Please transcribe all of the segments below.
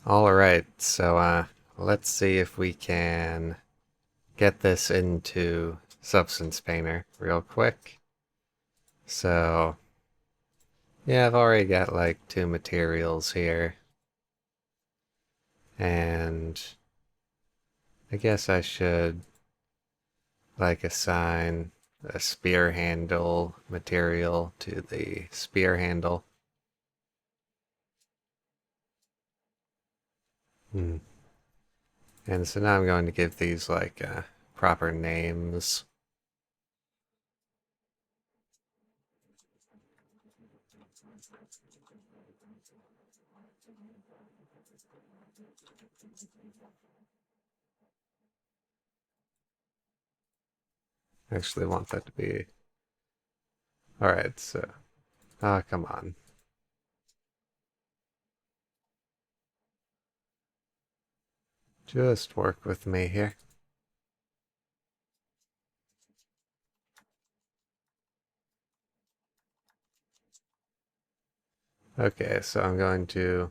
Alright, so let's see if we can get this into Substance Painter real quick. So, yeah, I've already got like two materials here. And I guess I should like assign a spear handle material to the spear handle. Hmm. And so now I'm going to give these like proper names. I actually want that to be... Alright, so... Oh, come on. Just work with me here. Okay, so I'm going to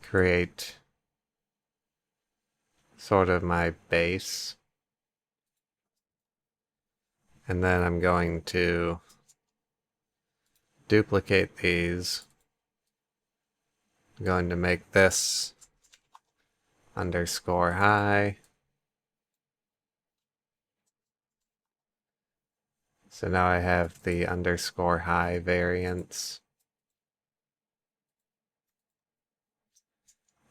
create sort of my base. And then I'm going to duplicate these. I'm going to make this underscore high. So now I have the underscore high variants.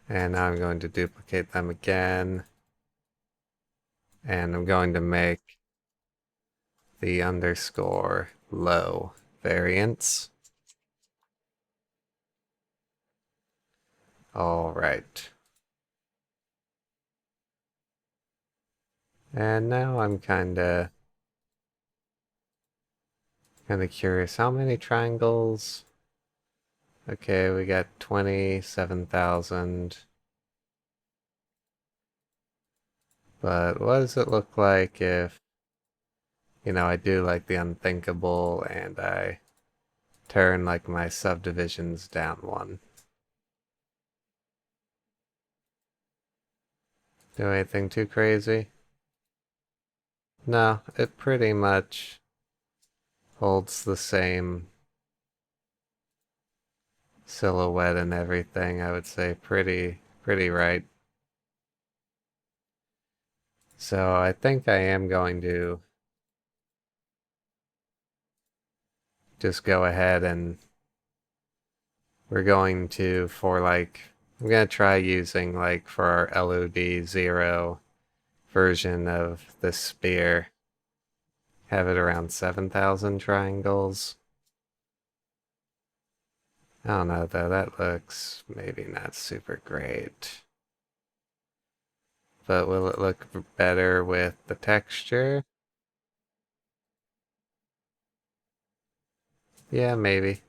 And now I'm going to duplicate them again. And I'm going to make the underscore low variants. All right. And now I'm kind of curious. How many triangles? Okay, we got 27,000. But what does it look like if, I do like the unthinkable and I turn like my subdivisions down one? Do anything too crazy? No, it pretty much holds the same silhouette and everything. I would say pretty right. So I think I am going to just go ahead and we're going to, I'm going to try using like for our LOD 0 version of the spear, have it around 7,000 triangles. I don't know though, that looks maybe not super great. But will it look better with the texture? Yeah, maybe.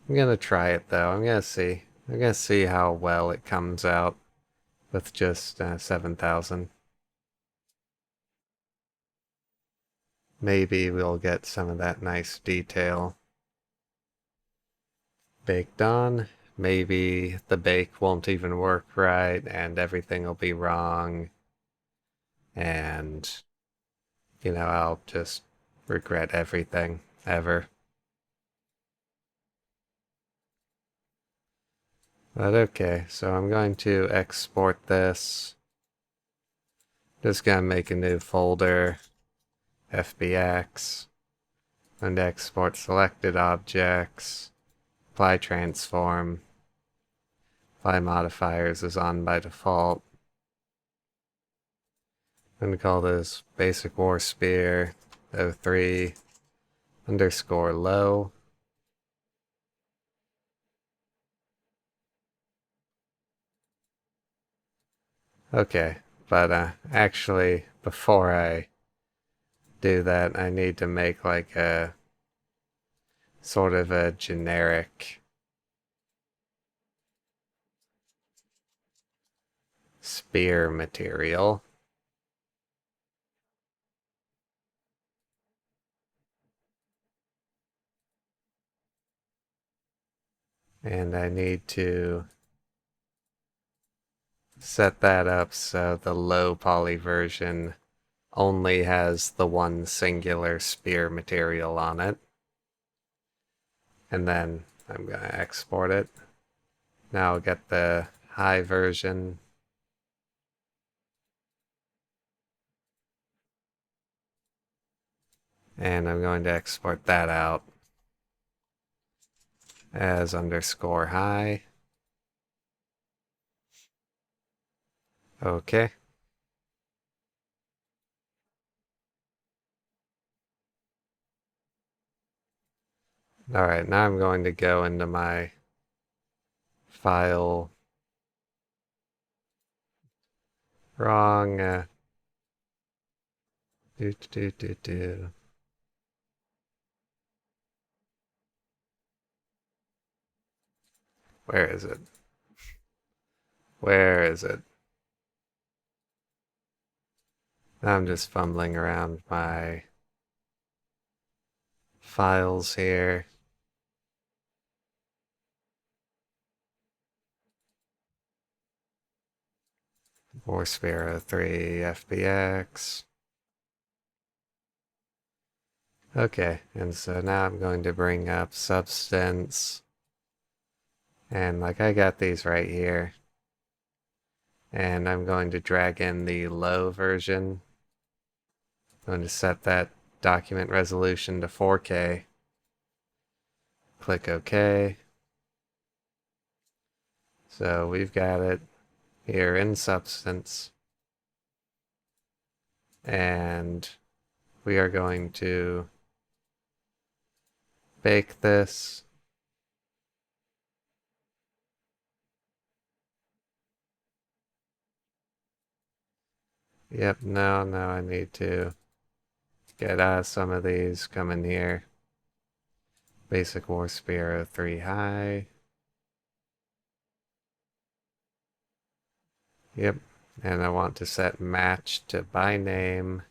I'm gonna try it though. I'm gonna see. I'm gonna see how well it comes out with just 7,000. Maybe we'll get some of that nice detail baked on. Maybe the bake won't even work right and everything will be wrong. And, I'll just regret everything ever. But okay, so I'm going to export this. Just gonna make a new folder, FBX, and export selected objects, apply transform, apply modifiers is on by default. I'm gonna call this basic war spear 03 underscore low. Okay, but actually, before I do that, I need to make like a sort of a generic spear material. And I need to set that up so the low poly version only has the one singular spear material on it. And then I'm going to export it. Now I'll get the high version. And I'm going to export that out as underscore high. Okay. Alright, now I'm going to go into my file. Wrong. Do. Where is it? Where is it? Now I'm just fumbling around my files here. Warspero 3 FBX. Okay, and so now I'm going to bring up Substance. And like I got these right here. And I'm going to drag in the low version. I'm going to set that document resolution to 4K. Click OK. So we've got it here in Substance. And we are going to bake this. Yep, no, I need to get some of these coming here. Basic Warspero 3 high. Yep, and I want to set match to by name.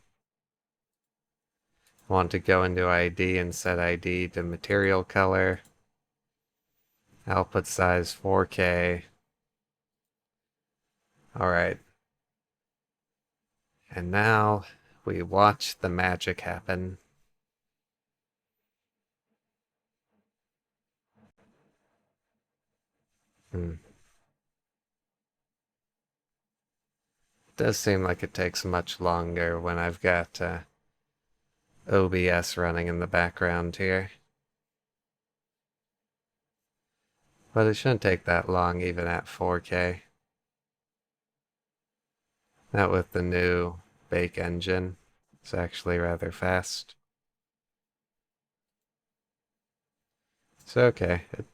I want to go into ID and set ID to material color. Output size 4K. Alright. And now we watch the magic happen. Does seem like it takes much longer when I've got OBS running in the background here. But it shouldn't take that long even at 4K. Not with the new bake engine. It's actually rather fast. It's okay. It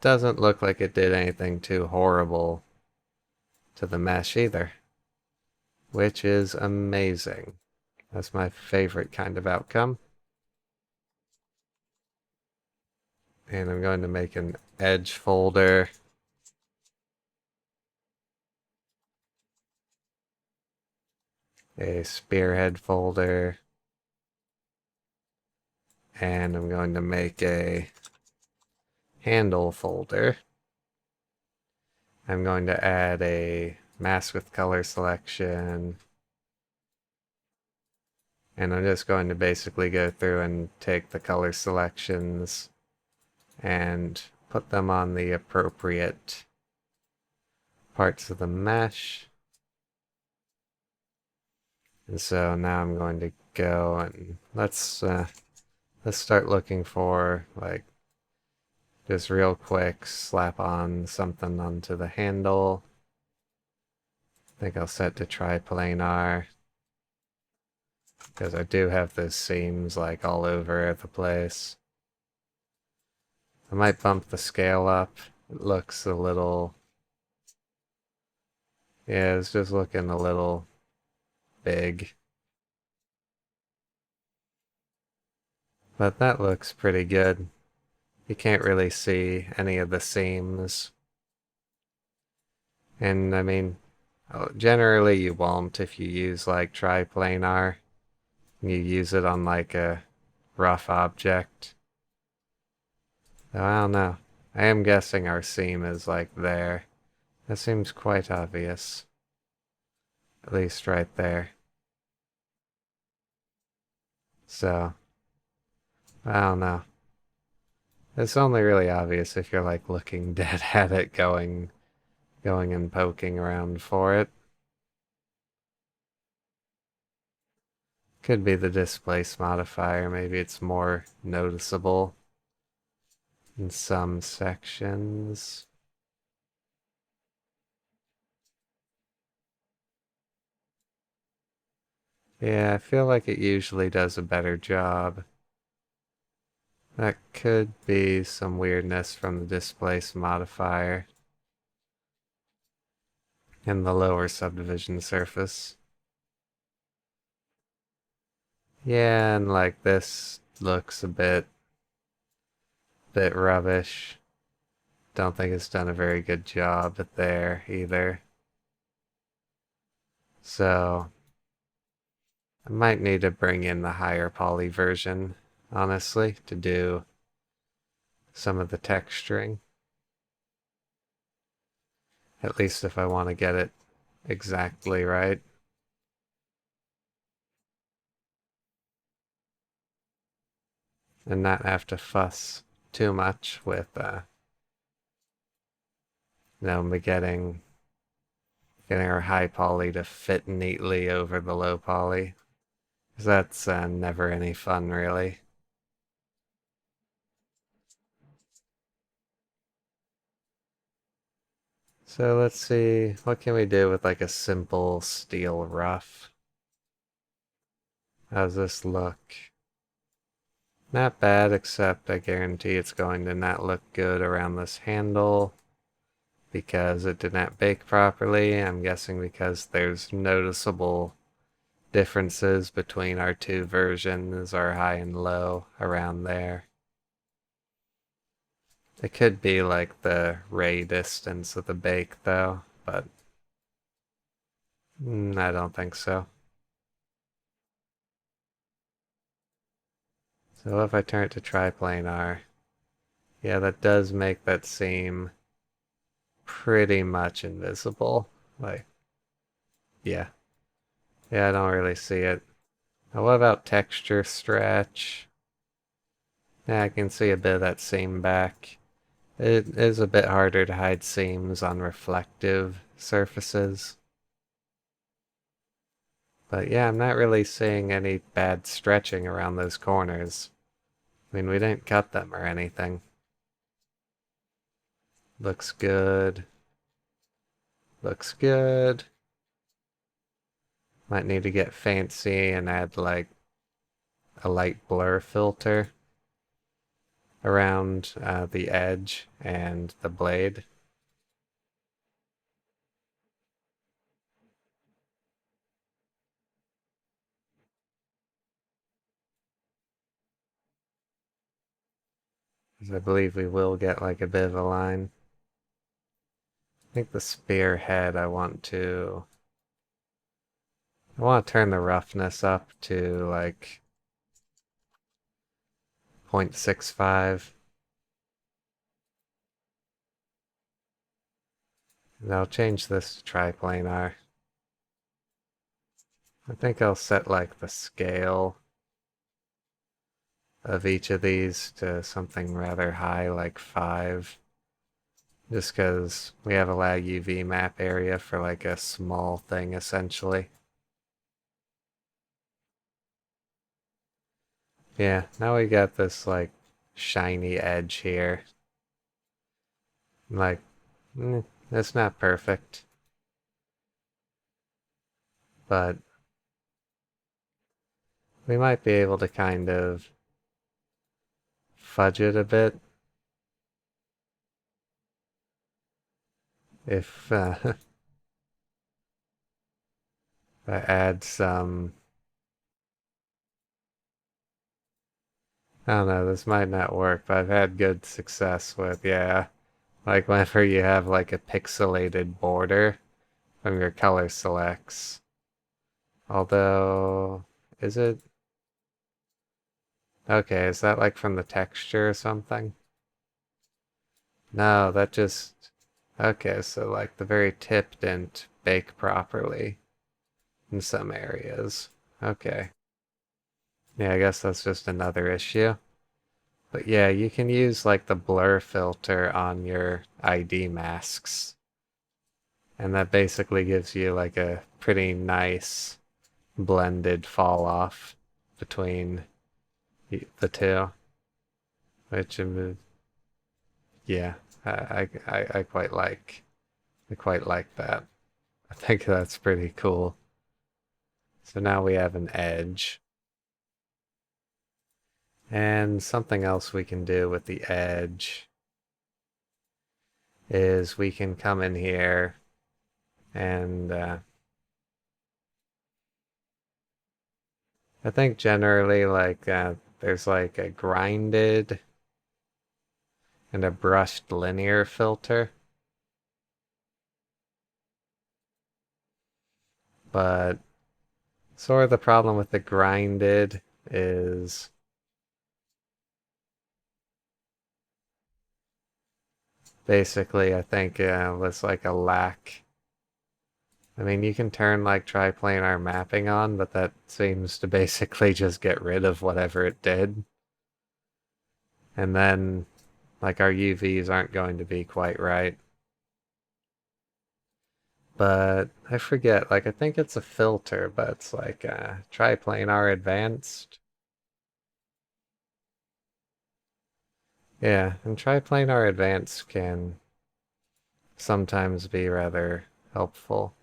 doesn't look like it did anything too horrible to the mesh either, which is amazing. That's my favorite kind of outcome. And I'm going to make an edge folder. A spearhead folder. And I'm going to make a handle folder. I'm going to add a mask with color selection. And I'm just going to basically go through and take the color selections and put them on the appropriate parts of the mesh. And so now I'm going to go and let's start looking for, like, just real quick, slap on something onto the handle. I think I'll set to triplanar, because I do have those seams like all over the place. I might bump the scale up. It looks a little, yeah, it's just looking a little big. But that looks pretty good. You can't really see any of the seams. And I mean, generally you won't if you use like triplanar. You use it on like a rough object. So I don't know. I am guessing our seam is like there. That seems quite obvious. At least right there. So, I don't know. It's only really obvious if you're like looking dead at it going and poking around for it. Could be the displace modifier, maybe it's more noticeable in some sections. Yeah, I feel like it usually does a better job. That could be some weirdness from the displace modifier in the lower subdivision surface. Yeah, and like this looks a bit rubbish. Don't think it's done a very good job there either. So I might need to bring in the higher poly version, honestly, to do some of the texturing. At least if I want to get it exactly right. And not have to fuss too much with, me getting our high poly to fit neatly over the low poly. 'Cause that's never any fun, really. So let's see, what can we do with like a simple steel rough? How's this look? Not bad, except I guarantee it's going to not look good around this handle because it did not bake properly. I'm guessing because there's noticeable differences between our two versions, our high and low, around there. It could be like the ray distance of the bake though, but I don't think so. So if I turn it to triplanar, yeah, that does make that seem pretty much invisible. Like, yeah. Yeah, I don't really see it. Now, what about texture stretch? Yeah, I can see a bit of that seam back. It is a bit harder to hide seams on reflective surfaces. But yeah, I'm not really seeing any bad stretching around those corners. I mean, we didn't cut them or anything. Looks good. Looks good. Might need to get fancy and add like a light blur filter around the edge and the blade. 'Cause I believe we will get like a bit of a line. I think the spearhead I want to turn the roughness up to like 0.65. And I'll change this to triplanar. I think I'll set like the scale of each of these to something rather high, like 5. Just because we have a lag UV map area for like a small thing essentially. Yeah, now we got this like shiny edge here. Like, it's not perfect, but we might be able to kind of fudge it a bit if I add some. I don't know, this might not work, but I've had good success with, yeah, like whenever you have like a pixelated border from your color selects. Although, is it? Okay, is that like from the texture or something? No, that just... Okay, so like the very tip didn't bake properly in some areas. Okay. Yeah, I guess that's just another issue. But yeah, you can use like the blur filter on your ID masks. And that basically gives you like a pretty nice blended fall off between the two. Which, yeah, I quite like. I quite like that. I think that's pretty cool. So now we have an edge. And something else we can do with the edge is we can come in here and I think generally like there's like a grinded and a brushed linear filter, but sort of the problem with the grinded is basically I think was like a lack. I mean, you can turn like triplanar mapping on, but that seems to basically just get rid of whatever it did. And then like our UVs aren't going to be quite right. But I forget, like I think it's a filter, but it's like triplanar advanced. Yeah, and triplanar advanced can sometimes be rather helpful.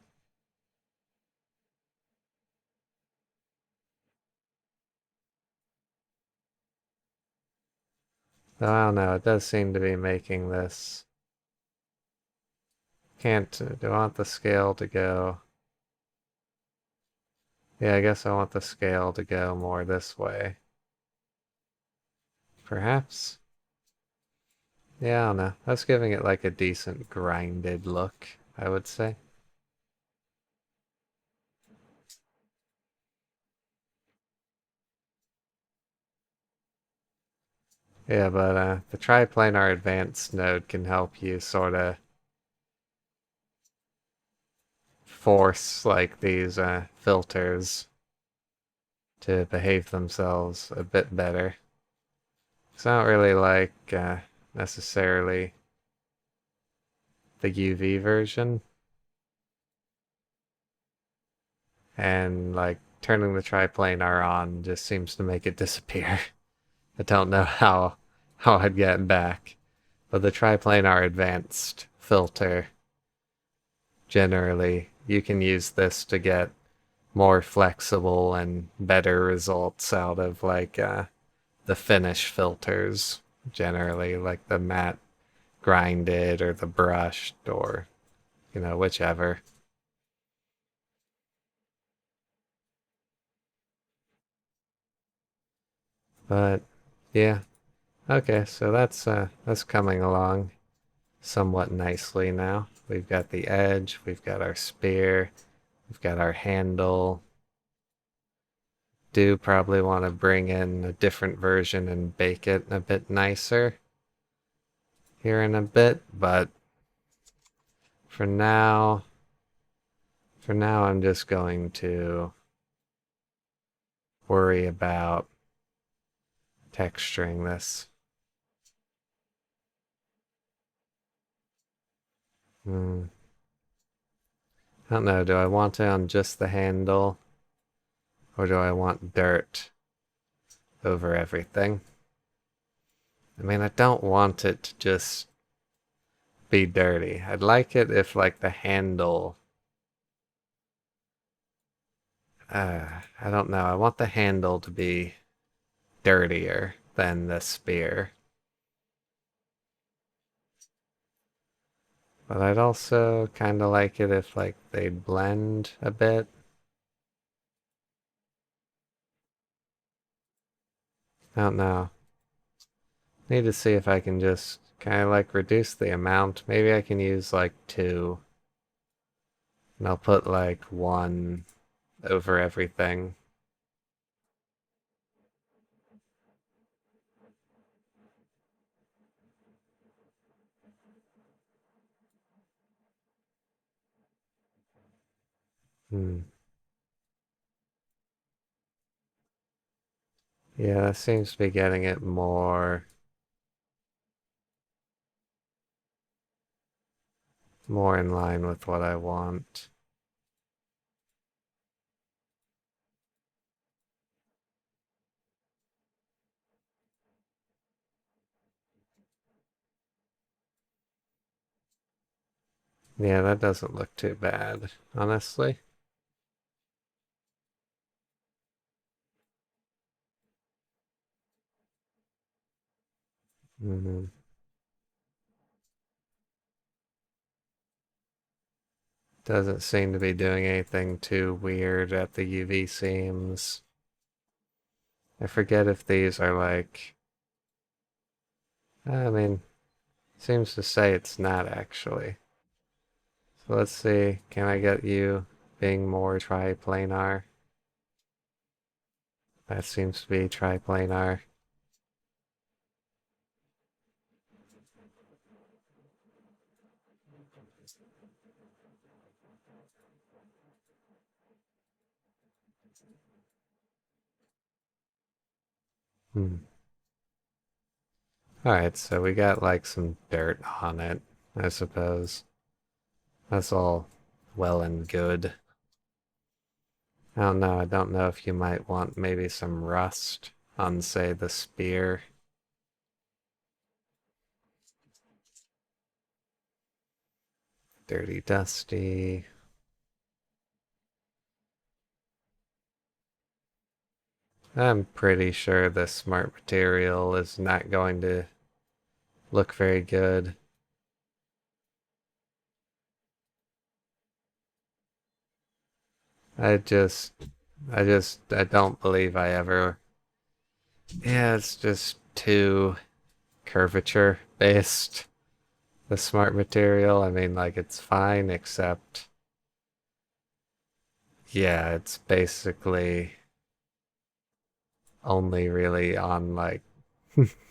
Though I don't know, it does seem to be making this. Can't, do I want the scale to go? Yeah, I guess I want the scale to go more this way. Perhaps? Yeah, I don't know. That's giving it like a decent grinded look, I would say. Yeah, but the triplanar advanced node can help you sort of force like these filters to behave themselves a bit better. It's not really like necessarily the UV version, and like turning the triplanar on just seems to make it disappear. I don't know how I'd get it back, but the triplanar advanced filter generally you can use this to get more flexible and better results out of like the finish filters generally, like the matte grinded or the brushed or whichever. But yeah, okay, so that's coming along somewhat nicely now. We've got the edge, we've got our spear, we've got our handle. Do probably want to bring in a different version and bake it a bit nicer here in a bit, but for now, I'm just going to worry about texturing this. Hmm. I don't know, do I want it on just the handle or do I want dirt over everything? I mean, I don't want it to just be dirty. I'd like it if like the handle, I don't know, I want the handle to be dirtier than the spear. But I'd also kind of like it if like they'd blend a bit. I don't know. Need to see if I can just kind of like reduce the amount. Maybe I can use like two. And I'll put like one over everything. Hmm. Yeah, that seems to be getting it more in line with what I want. Yeah, that doesn't look too bad, honestly. Hmm. Doesn't seem to be doing anything too weird at the UV seams. I forget if these are like, I mean, seems to say it's not actually. So let's see, can I get you being more triplanar? That seems to be triplanar. Hmm. Alright, so we got like some dirt on it, I suppose. That's all well and good. I don't know, I don't know if you might want maybe some rust on, say, the spear. Dirty, dusty. I'm pretty sure the smart material is not going to look very good. I just, I don't believe I ever. Yeah, it's just too curvature based. The smart material, I mean, like, it's fine, except, yeah, it's basically only really on, like,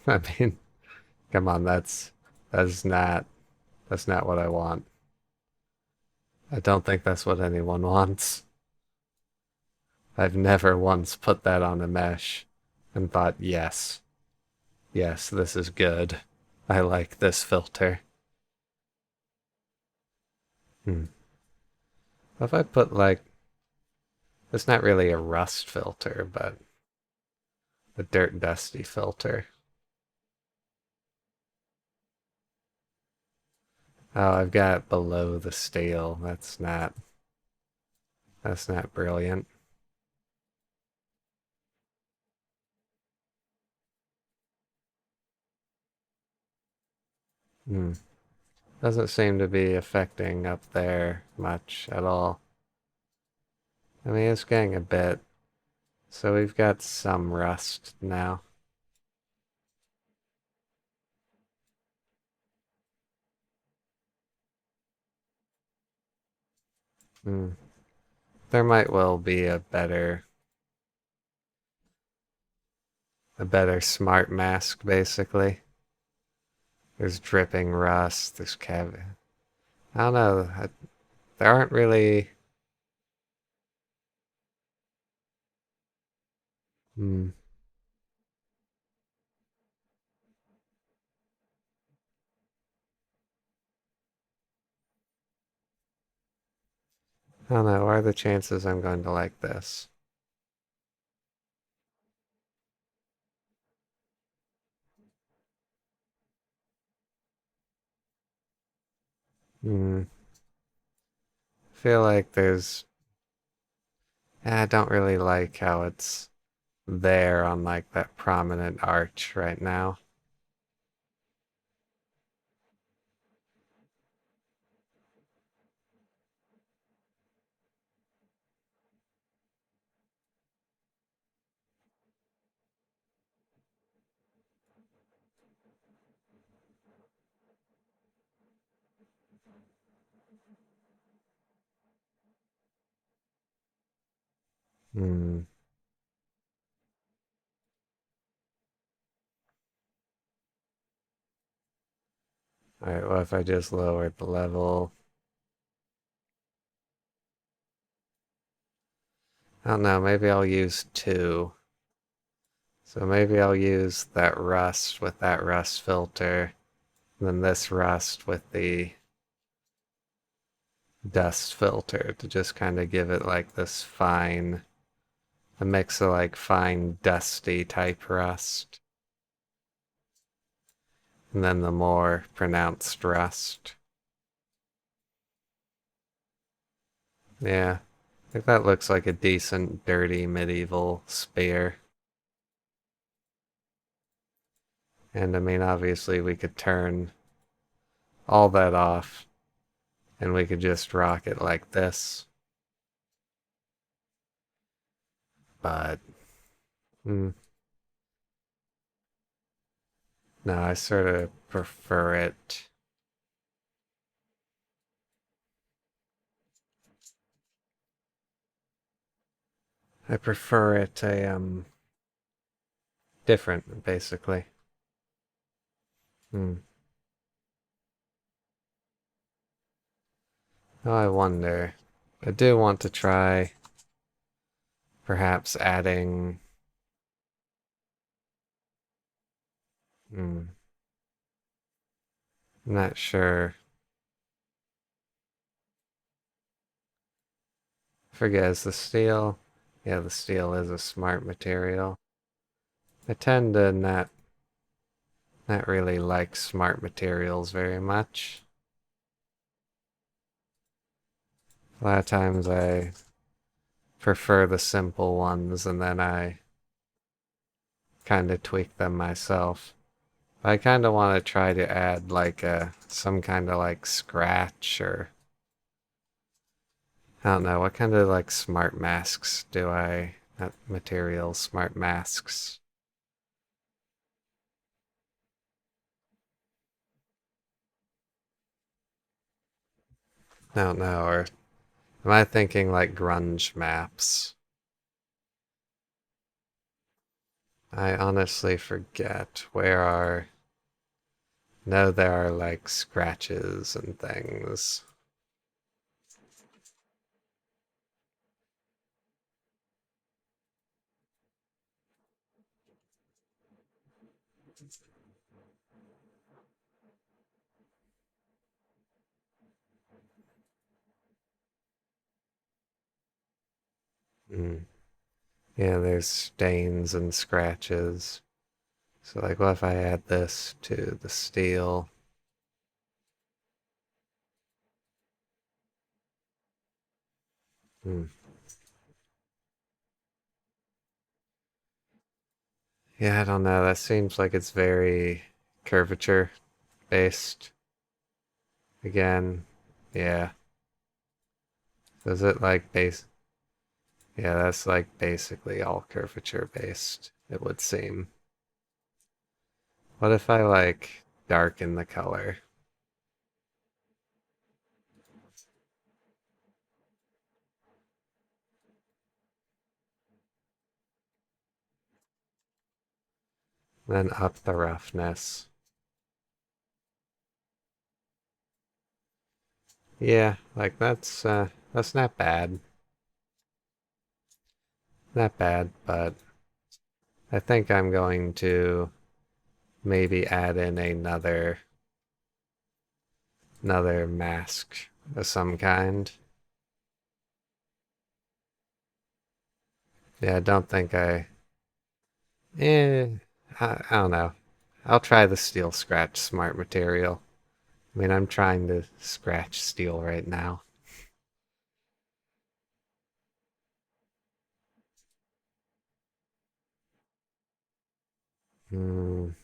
I mean, come on, that's not, that's not what I want. I don't think that's what anyone wants. I've never once put that on a mesh and thought, yes, yes, this is good. I like this filter. Hmm. If I put like, it's not really a rust filter, but a dirt dusty filter. Oh, I've got it below the steel. That's not brilliant. Hmm. Doesn't seem to be affecting up there much at all. I mean, it's getting a bit. So we've got some rust now. Hmm. There might well be a better smart mask, basically. There's dripping rust, there's I don't know. There aren't really. Hmm. I don't know. What are the chances I'm going to like this? Hmm. I feel like I don't really like how it's there on like that prominent arch right now. Hmm. Alright, well, if I just lowered the level. I don't know, maybe I'll use two. So maybe I'll use that rust with that rust filter, and then this rust with the dust filter to just kind of give it like this fine, a mix of like fine dusty type rust. And then the more pronounced rust. Yeah, I think that looks like a decent dirty medieval spear. And I mean, obviously we could turn all that off and we could just rock it like this. But, mm, no, I sort of prefer it. I prefer it different, basically. Hmm. Oh, I wonder. I do want to try perhaps adding. Hmm, I'm not sure. I forget, is the steel? Yeah, the steel is a smart material. I tend to not really like smart materials very much. A lot of times I prefer the simple ones and then I kind of tweak them myself. I kind of want to try to add like some kind of like scratch or I don't know what kind of like smart masks do I not materials smart masks. I don't know, or am I thinking like grunge maps? I honestly forget where are. No, there are like scratches and things. Mm. Yeah, there's stains and scratches. So, like, what if I add this to the steel? Hmm. Yeah, I don't know. That seems like it's very curvature based. Again, yeah. Is it like base? Yeah, that's like basically all curvature based, it would seem. What if I like darken the color, then up the roughness? Yeah, like that's not bad. Not bad, but I think I'm going to maybe add in another mask of some kind. Yeah, I don't think eh, I don't know. I'll try the steel scratch smart material. I mean, I'm trying to scratch steel right now. Hmm,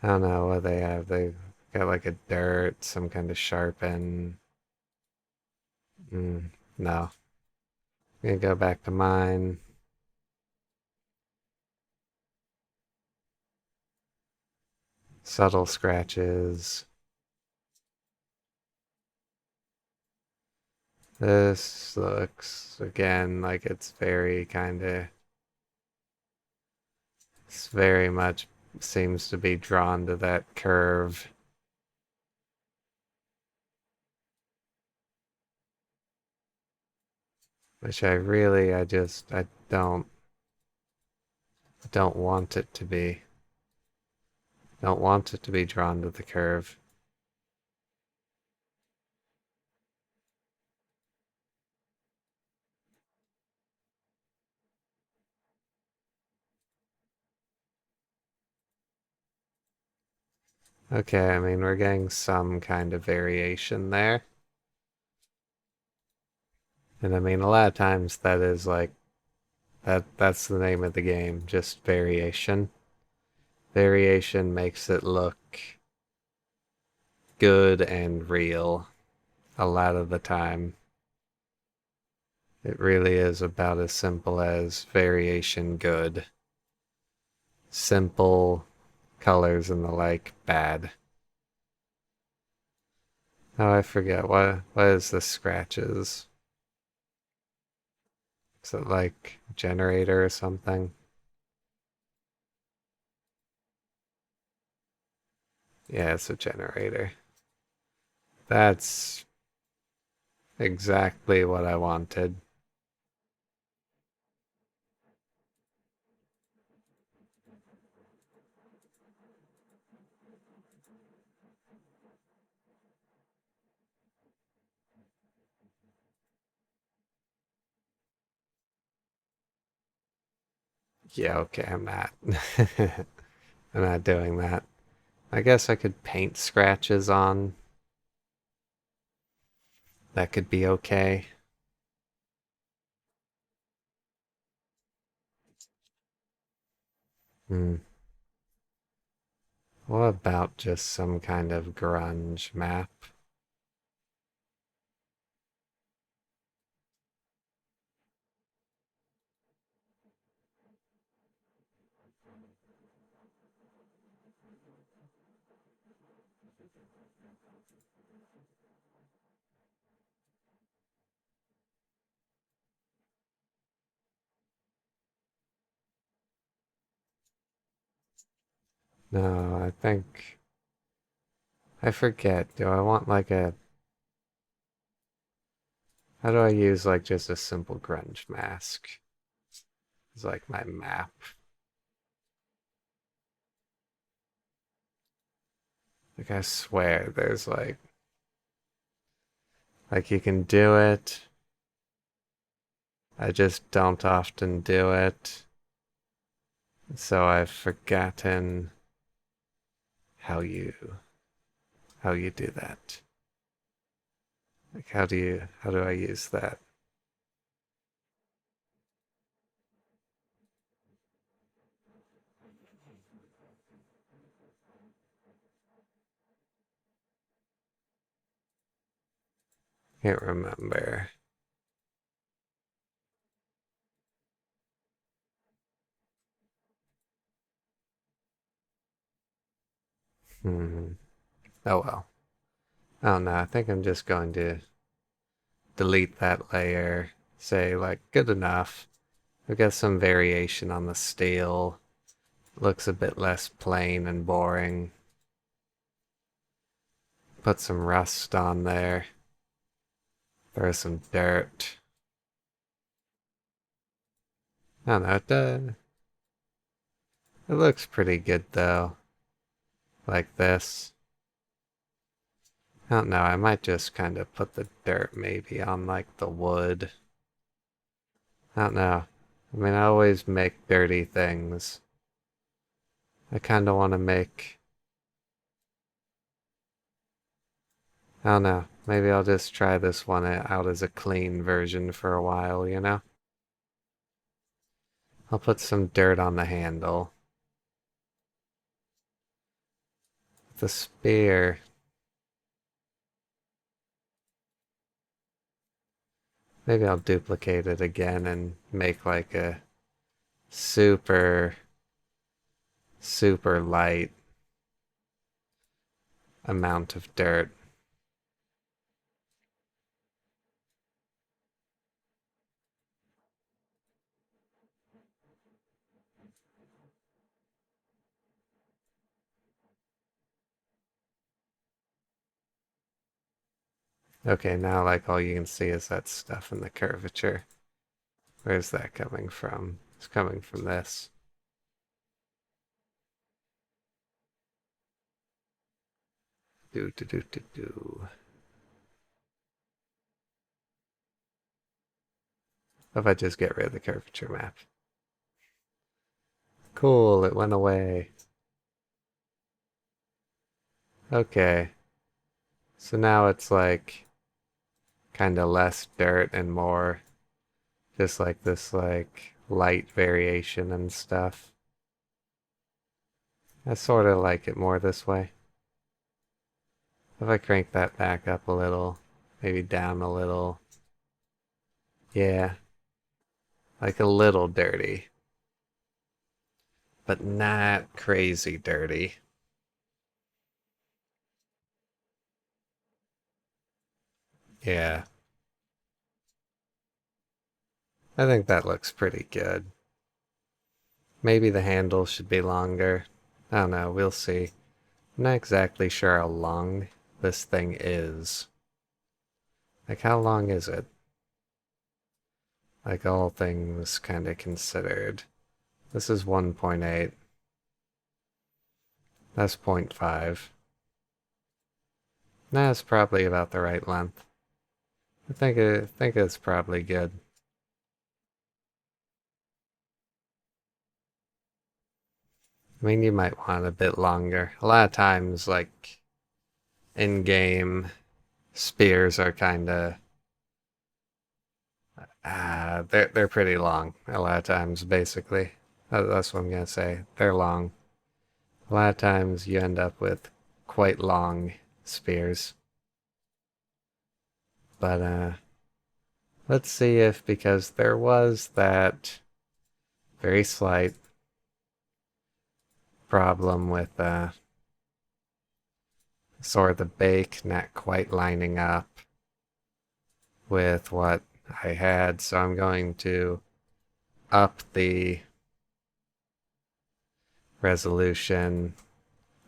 I don't know what they have. They got like a dirt, some kind of sharpen. No. I'm gonna go back to mine. Subtle scratches. This looks again like it's very much seems to be drawn to that curve. which I don't want it to be. Don't want it to be drawn to the curve. Okay, I mean, we're getting some kind of variation there. And I mean, a lot of times that is like, that's the name of the game, just variation. Variation makes it look good and real a lot of the time. It really is about as simple as variation good. Simple colors and the like bad. Oh, I forget what is the scratches? Is it like generator or something? Yeah, it's a generator. That's exactly what I wanted. Yeah, okay, I'm not. I'm not doing that. I guess I could paint scratches on. That could be okay. Hmm. What about just some kind of grunge map? No, I think I forget. Do I want like a how do I use like just a simple grunge mask? It's like my map. Like I swear there's like you can do it. I just don't often do it. So I've forgotten how you do that. Like how do I use that? Can't remember. Hmm. Oh well. I don't know. I think I'm just going to delete that layer. Say like good enough. I've got some variation on the steel. Looks a bit less plain and boring. Put some rust on there. Throw some dirt. I don't know. It looks pretty good though. Like this. I don't know. I might just kind of put the dirt maybe on like the wood. I don't know. I mean, I always make dirty things. I kind of want to make. I don't know. Maybe I'll just try this one out as a clean version for a while, you know? I'll put some dirt on the handle. The spear. Maybe I'll duplicate it again and make like a super, super light amount of dirt. Okay, now like all you can see is that stuff in the curvature. Where's that coming from? It's coming from this. Do do do do do. What if I just get rid of the curvature map? Cool, it went away. Okay. So now it's like kind of less dirt and more just like this like light variation and stuff. I sort of like it more this way. If I crank that back up a little, maybe down a little. Yeah, like a little dirty, but not crazy dirty. Yeah, I think that looks pretty good. Maybe the handle should be longer. I don't know, we'll see. I'm not exactly sure how long this thing is. Like, how long is it? Like, all things kind of considered. This is 1.8. That's 0.5. That's probably about the right length. I think it's probably good. I mean, you might want a bit longer. A lot of times, like in-game spears are kind of they're pretty long. A lot of times, basically, that's what I'm gonna say. They're long. A lot of times, you end up with quite long spears. But let's see if because there was that very slight problem with sort of the bake not quite lining up with what I had, so I'm going to up the resolution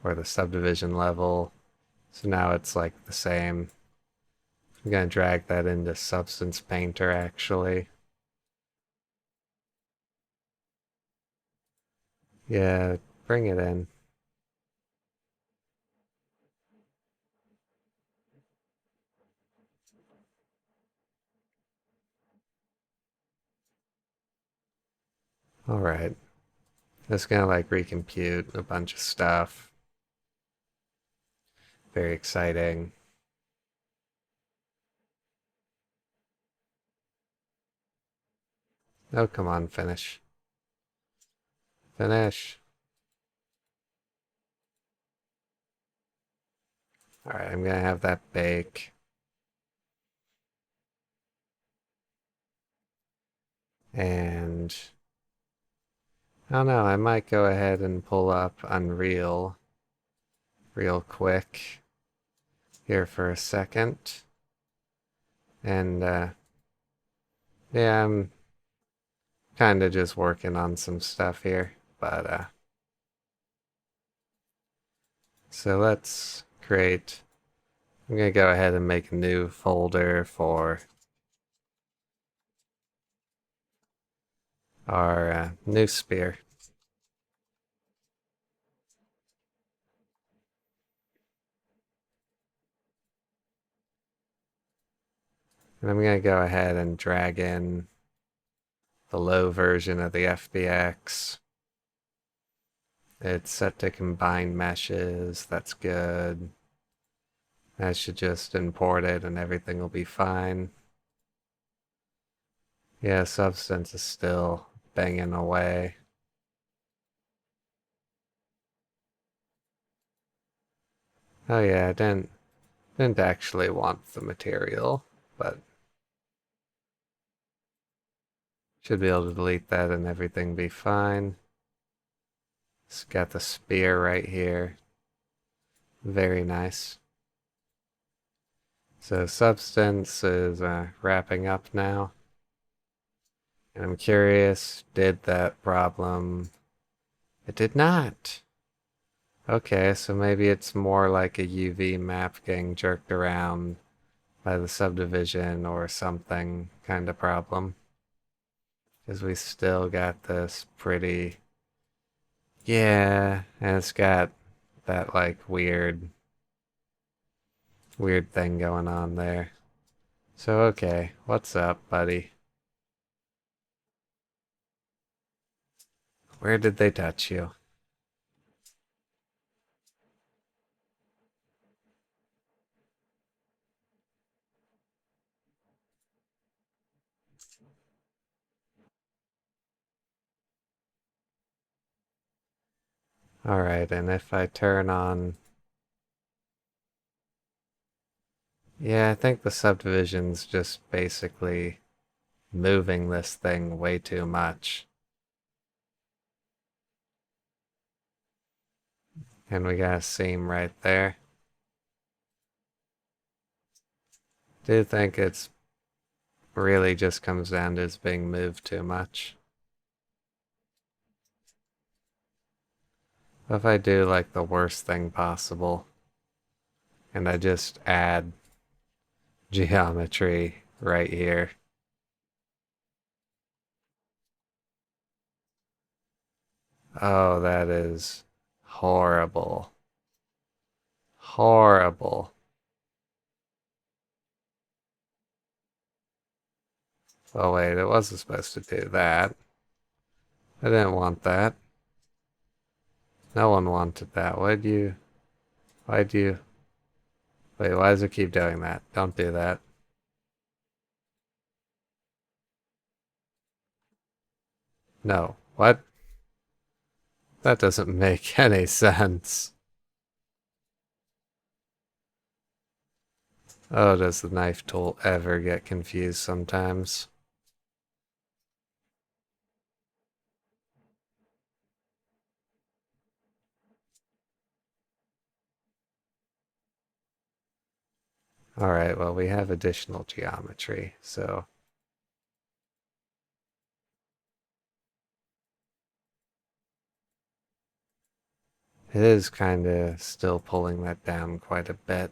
or the subdivision level. So now it's like the same. I'm going to drag that into Substance Painter actually. Yeah, bring it in. Alright. Just gonna like recompute a bunch of stuff. Very exciting. Oh, come on, finish. Finish. Alright, I'm gonna have that bake. And I don't know, I might go ahead and pull up Unreal real quick here for a second. And yeah, I'm kind of just working on some stuff here. But so let's create, I'm gonna go ahead and make a new folder for our new spear. And I'm gonna go ahead and drag in the low version of the FBX. It's set to combine meshes, that's good. I should just import it and everything will be fine. Yeah, Substance is still banging away. Oh yeah, I didn't actually want the material, but should be able to delete that and everything be fine. It's got the spear right here. Very nice. So Substance is wrapping up now. And I'm curious, did that problem... It did not! Okay, so maybe it's more like a UV map getting jerked around by the subdivision or something kind of problem. Because we still got this pretty... Yeah, and it's got that like weird thing going on there. So okay, what's up, buddy? Where did they touch you? Alright, and if I turn on... Yeah, I think the subdivision's just basically moving this thing way too much. And we got a seam right there. Do think it's really just comes down to it's being moved too much. If I do like the worst thing possible and I just add geometry right here. Oh, that is horrible. Horrible. Oh wait, it wasn't supposed to do that. I didn't want that. No one wanted that. Why'd you, wait, why does it keep doing that? Don't do that. No. What? That doesn't make any sense. Oh, does the knife tool ever get confused sometimes? Alright, well, we have additional geometry, so it is kind of still pulling that down quite a bit.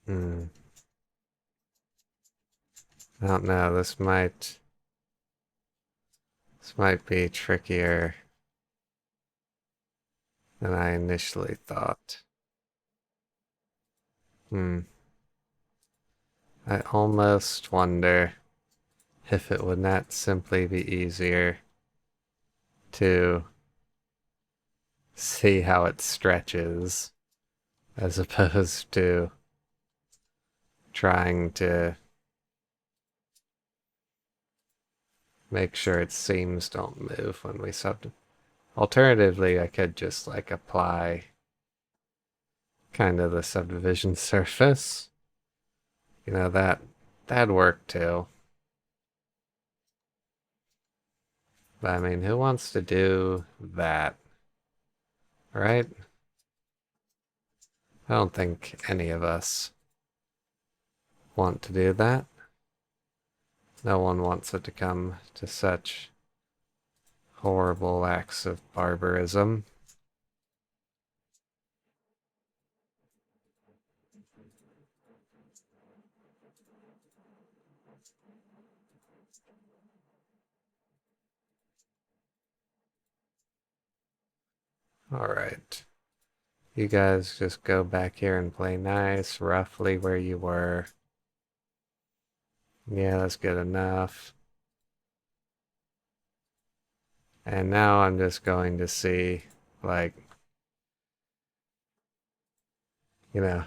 Hmm. I don't know, this might be trickier than I initially thought. Hmm. I almost wonder if it would not simply be easier to see how it stretches as opposed to trying to make sure its seams don't move when we sub. Alternatively, I could just like apply kind of the subdivision surface. You know, that'd work too. But I mean, who wants to do that? Right? I don't think any of us want to do that. No one wants it to come to such horrible acts of barbarism. Alright. You guys just go back here and play nice, roughly where you were. Yeah, that's good enough. And now I'm just going to see, like, You know,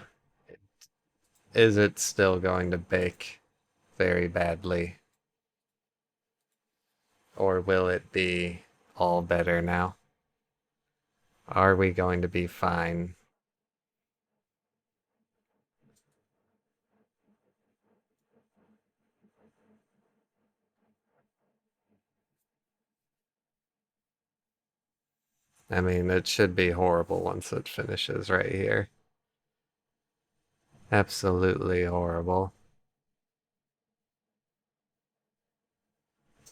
is it still going to bake very badly? Or will it be all better now? Are we going to be fine? I mean, it should be horrible once it finishes right here. Absolutely horrible.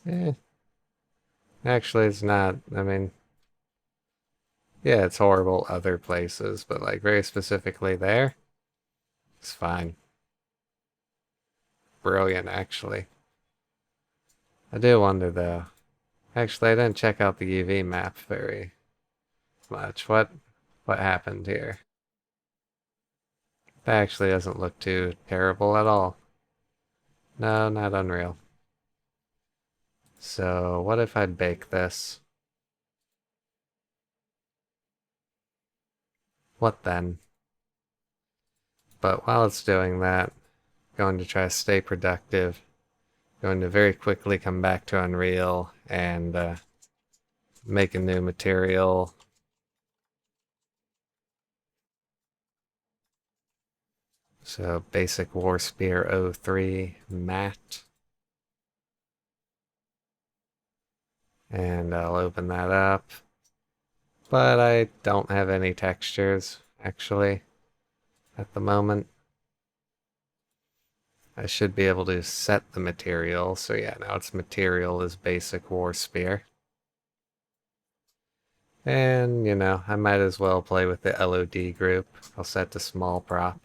Eh, actually, it's not. I mean, yeah, it's horrible other places, but like very specifically there, it's fine. Brilliant, actually. I do wonder though. Actually, I didn't check out the UV map very much. What happened here? That actually doesn't look too terrible at all. No, not unreal. So, what if I bake this? What then? But while it's doing that, I'm going to try to stay productive. Going to very quickly come back to Unreal and make a new material. So basic War Spear O3 matte. And I'll open that up. But I don't have any textures, actually, at the moment. I should be able to set the material. So yeah, now its material is basic War Spear. And, I might as well play with the LOD group. I'll set to small prop.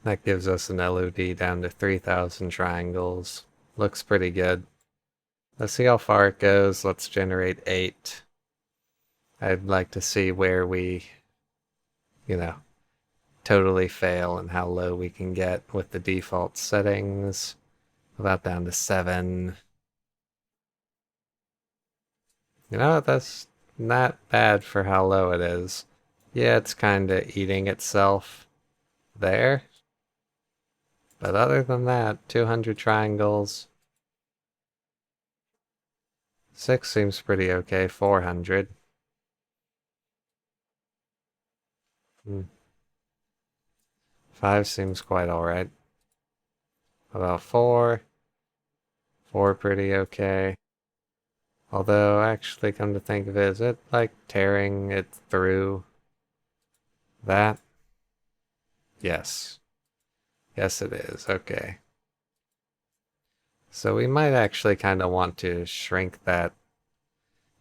That gives us an LOD down to 3,000 triangles. Looks pretty good. Let's see how far it goes. Let's generate 8. I'd like to see where we, you know, totally fail and how low we can get with the default settings. About down to 7. That's not bad for how low it is. Yeah, it's kinda eating itself there. But other than that, 200 triangles. 6 seems pretty okay. 400. 5 seems quite alright. About 4. 4 pretty okay. Although, actually, come to think of it, is it like tearing it through that? Yes. Yes, it is. Okay. So we might actually kind of want to shrink that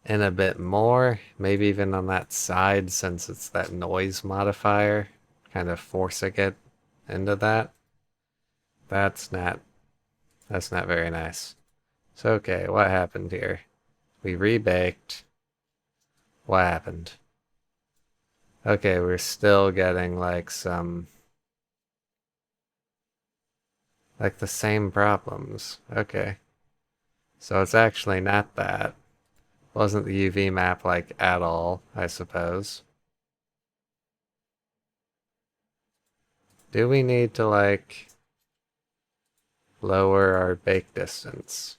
in a bit more. Maybe even on that side since it's that noise modifier. Kind of forcing it into that. That's not That's not very nice. So, okay, what happened here? We rebaked. What happened? Okay, we're still getting like the same problems. Okay. So it's actually not that. Wasn't the UV map like at all, I suppose. Do we need to like lower our bake distance?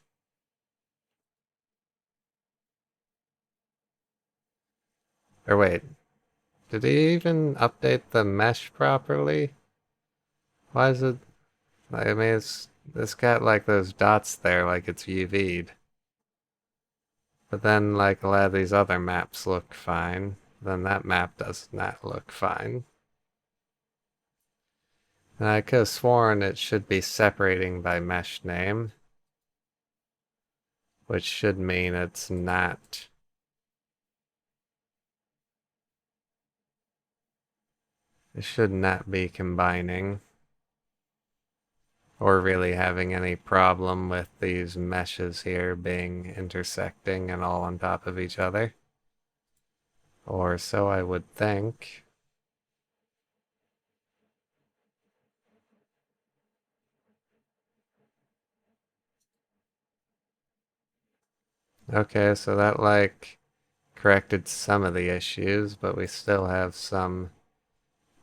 Or wait, did he even update the mesh properly? Why is it I mean, it's got like those dots there, like it's UV'd. But then, like a lot of these other maps look fine. Then that map does not look fine. And I could have sworn it should be separating by mesh name, which should mean it's not. It should not be combining or really having any problem with these meshes here being intersecting and all on top of each other. Or so I would think. Okay, so that like corrected some of the issues, but we still have some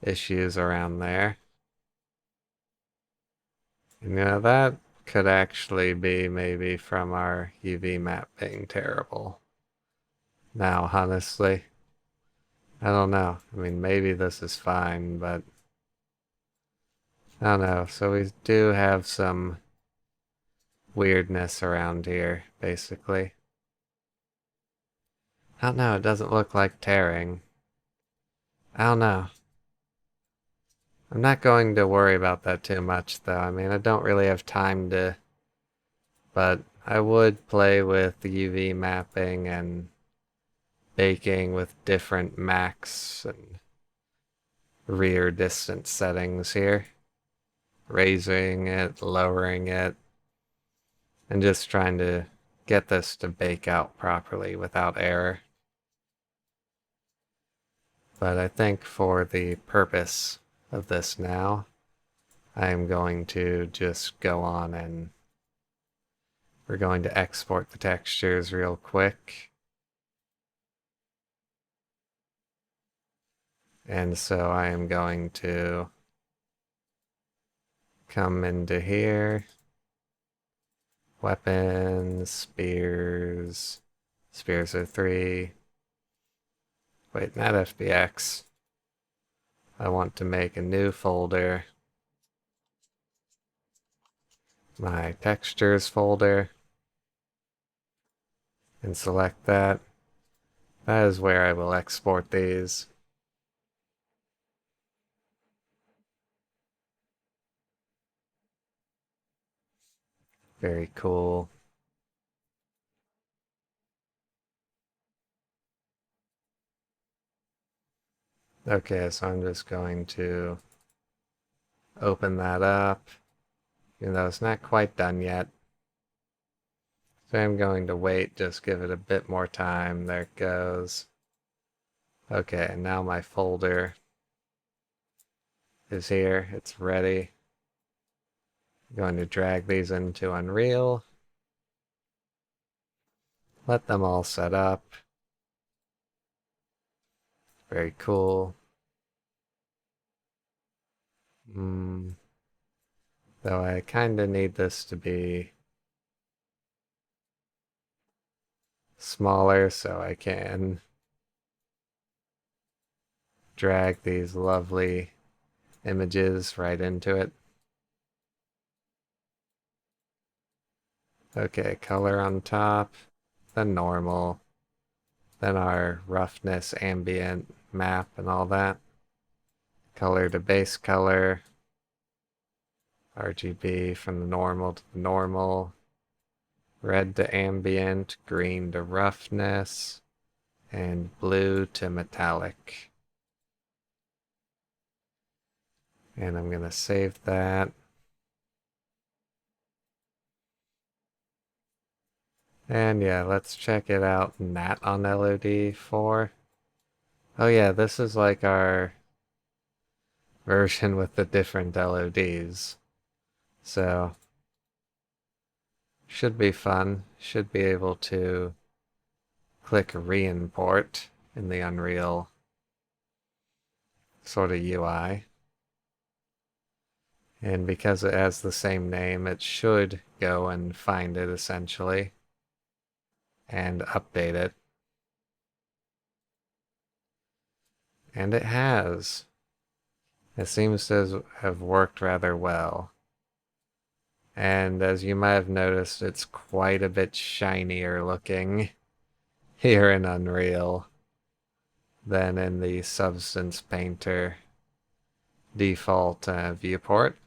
issues around there. You know, that could actually be maybe from our UV map being terrible. Now, honestly, I don't know. I mean, maybe this is fine, but I don't know. So we do have some weirdness around here, basically. I don't know. It doesn't look like tearing. I don't know. I'm not going to worry about that too much, though. I mean, I don't really have time to, but I would play with the UV mapping and baking with different max and rear distance settings here. Raising it, lowering it, and just trying to get this to bake out properly without error. But I think for the purpose of this now, I am going to just go on and we're going to export the textures real quick. And so I am going to come into here, weapons, spears, spears are 3. Wait, not FBX. I want to make a new folder, my textures folder, and select that. That is where I will export these. Very cool. Okay, so I'm just going to open that up, even though it's not quite done yet. So I'm going to wait, just give it a bit more time. There it goes. Okay, now my folder is here. It's ready. I'm going to drag these into Unreal. Let them all set up. Very cool. Though I kind of need this to be smaller so I can drag these lovely images right into it. Okay, color on top, then normal, then our roughness, ambient, map, and all that. Color to base color, RGB from the normal to the normal, red to ambient, green to roughness, and blue to metallic. And I'm going to save that. And yeah, let's check it out. Nat on LOD4. Oh yeah, this is like our version with the different LODs. So, should be fun. Should be able to click re-import in the Unreal sort of UI. And because it has the same name, it should go and find it essentially and update it. And it has. It seems to have worked rather well. And as you might have noticed, it's quite a bit shinier looking here in Unreal than in the Substance Painter default viewport.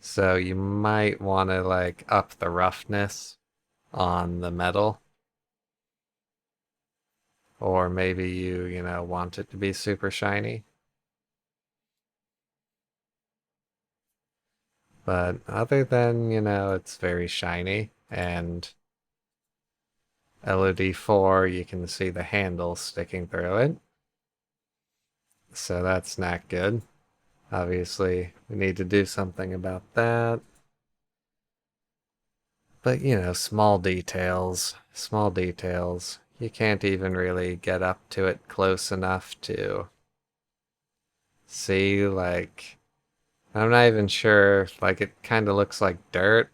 So you might want to like up the roughness on the metal. Or maybe you know, want it to be super shiny. But other than, it's very shiny and LOD4, you can see the handle sticking through it. So that's not good. Obviously, we need to do something about that. But you know, small details, small details. You can't even really get up to it close enough to see, like, I'm not even sure, like, it kind of looks like dirt.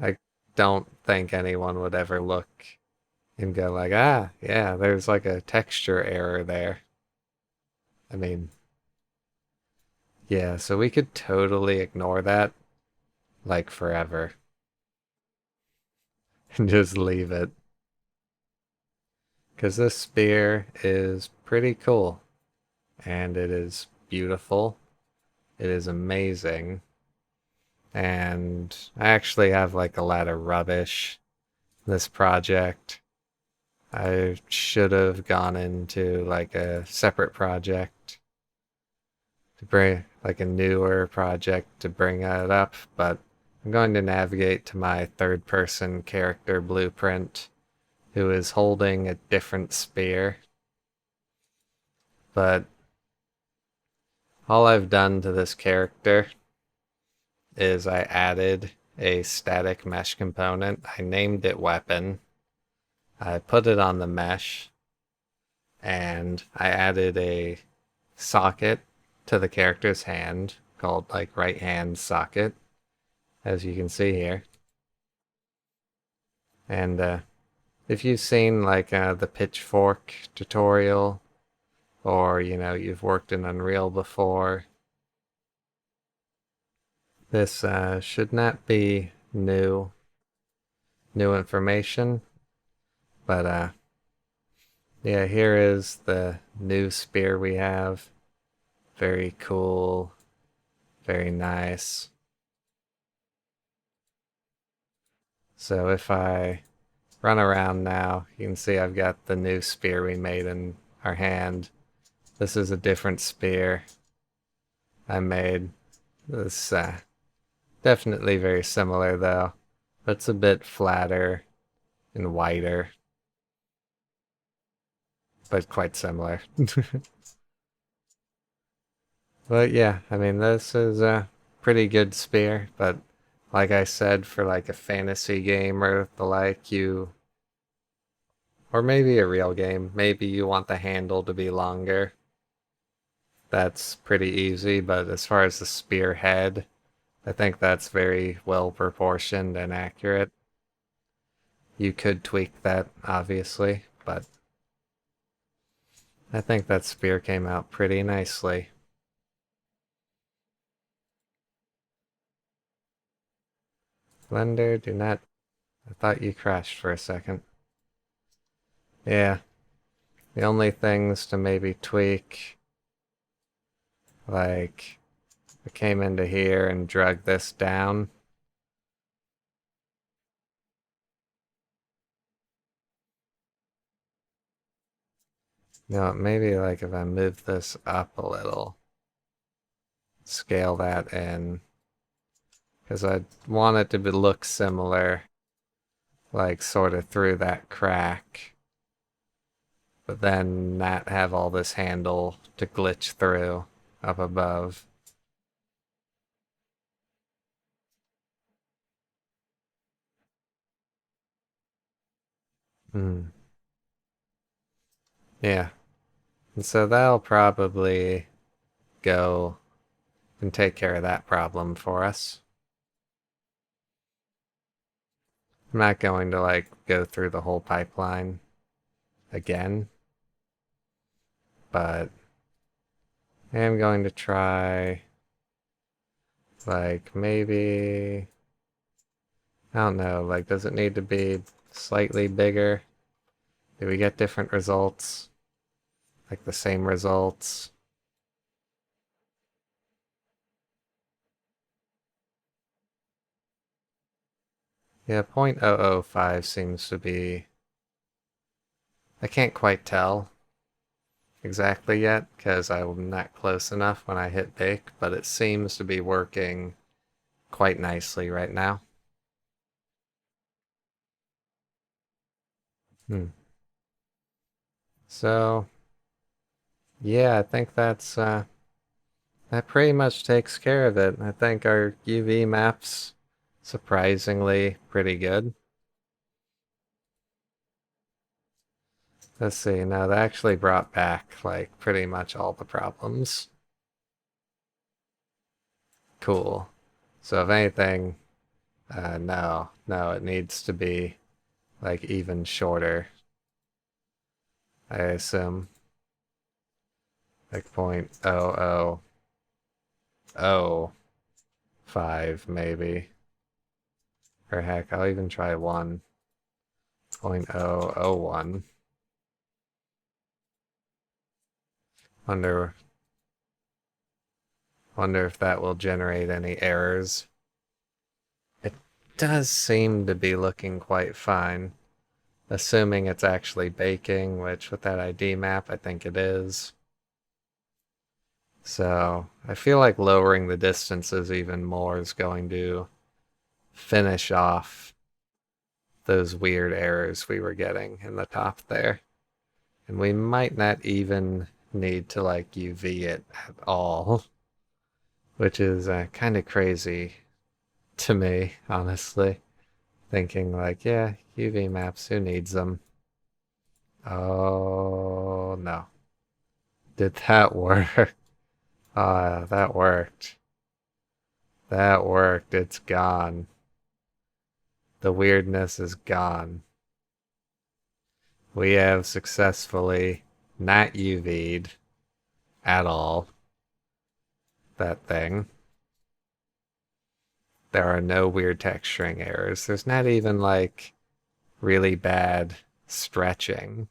I don't think anyone would ever look and go like, ah, yeah, there's like a texture error there. I mean, yeah, so we could totally ignore that, like, forever and just leave it. Because this spear is pretty cool and it is beautiful. It is amazing. And I actually have like a lot of rubbish in this project. I should have gone into like a separate project to bring like a newer project to bring it up, but I'm going to navigate to my third person character blueprint who is holding a different spear. But all I've done to this character is I added a static mesh component. I named it weapon. I put it on the mesh and I added a socket to the character's hand called like right hand socket, as you can see here. And if you've seen like the pitchfork tutorial, or you know, you've worked in Unreal before, this should not be new information, but yeah, here is the new spear we have. Very cool, very nice. So if I run around now, you can see I've got the new spear we made in our hand. This is a different spear I made. This definitely very similar though, but it's a bit flatter and wider, but quite similar. But yeah, I mean, this is a pretty good spear, but like I said, for like a fantasy game or the like, or maybe a real game, maybe you want the handle to be longer. That's pretty easy, but as far as the spear head, I think that's very well proportioned and accurate. You could tweak that, obviously, but I think that spear came out pretty nicely. Blender, do not. I thought you crashed for a second. Yeah, the only things to maybe tweak, like, I came into here and drug this down. You know, maybe like if I move this up a little, scale that in, because I want it to look similar, like sort of through that crack, but then not have all this handle to glitch through up above. Hmm. Yeah, and so that'll probably go and take care of that problem for us. I'm not going to like go through the whole pipeline again, but I am going to try like maybe, I don't know, like does it need to be slightly bigger? Do we get different results? Like the same results? Yeah, 0.005 seems to be, I can't quite tell exactly yet because I'm not close enough when I hit bake, but it seems to be working quite nicely right now. Hmm. So, yeah, I think that pretty much takes care of it. I think our UV maps surprisingly pretty good. Let's see, no, that actually brought back like pretty much all the problems. Cool. So if anything, no, it needs to be like even shorter, I assume. Like 0.0005 maybe. Or heck, I'll even try 1.001. Wonder wonder if that will generate any errors. It does seem to be looking quite fine. Assuming it's actually baking, which with that ID map, I think it is. So I feel like lowering the distances even more is going to finish off those weird errors we were getting in the top there. And we might not even need to like UV it at all, which is kind of crazy to me, honestly. Thinking like, yeah, UV maps, who needs them? Oh no. Did that work? Ah, that worked. That worked. It's gone. The weirdness is gone. We have successfully not UV'd at all that thing. There are no weird texturing errors. There's not even like really bad stretching.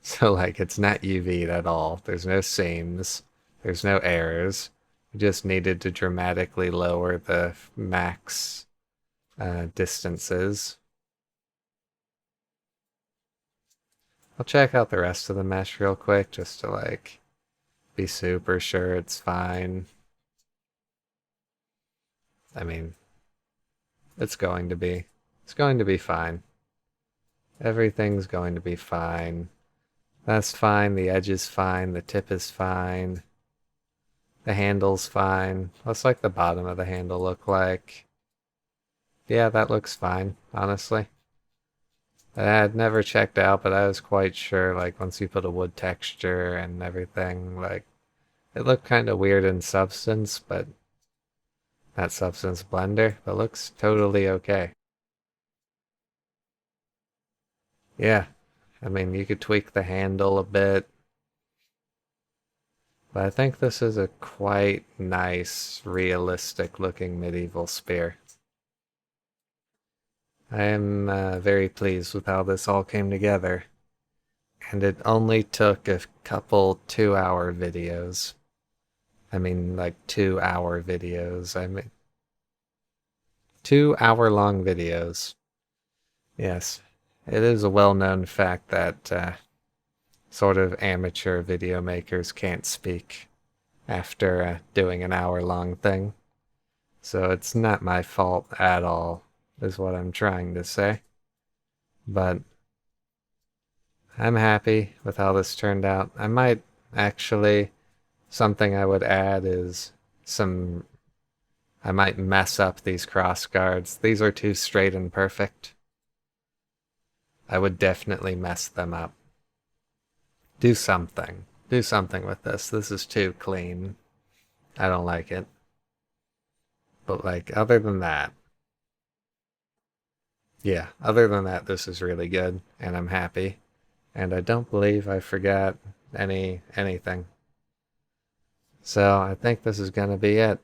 So like it's not UV'd at all. There's no seams. There's no errors. We just needed to dramatically lower the max distances. I'll check out the rest of the mesh real quick just to like be super sure it's fine. I mean, it's going to be. It's going to be fine. Everything's going to be fine. That's fine. The edge is fine. The tip is fine. The handle's fine. What's like the bottom of the handle look like? Yeah, that looks fine, honestly. I had never checked out, but I was quite sure, like, once you put a wood texture and everything, like, it looked kind of weird in substance, but not substance blender, but looks totally okay. Yeah, I mean, you could tweak the handle a bit, but I think this is a quite nice, realistic looking medieval spear. I am very pleased with how this all came together, and it only took a couple 2-hour videos. I mean, like 2-hour videos. I mean, 2-hour long videos. Yes, it is a well known fact that sort of amateur video makers can't speak after doing an hour long thing. So it's not my fault at all, is what I'm trying to say. But I'm happy with how this turned out. I might actually, something I would add is some, I might mess up these cross guards. These are too straight and perfect. I would definitely mess them up. Do something. Do something with this. This is too clean. I don't like it. But like, other than that, yeah, other than that, this is really good, and I'm happy. And I don't believe I forgot anything. So I think this is gonna be it.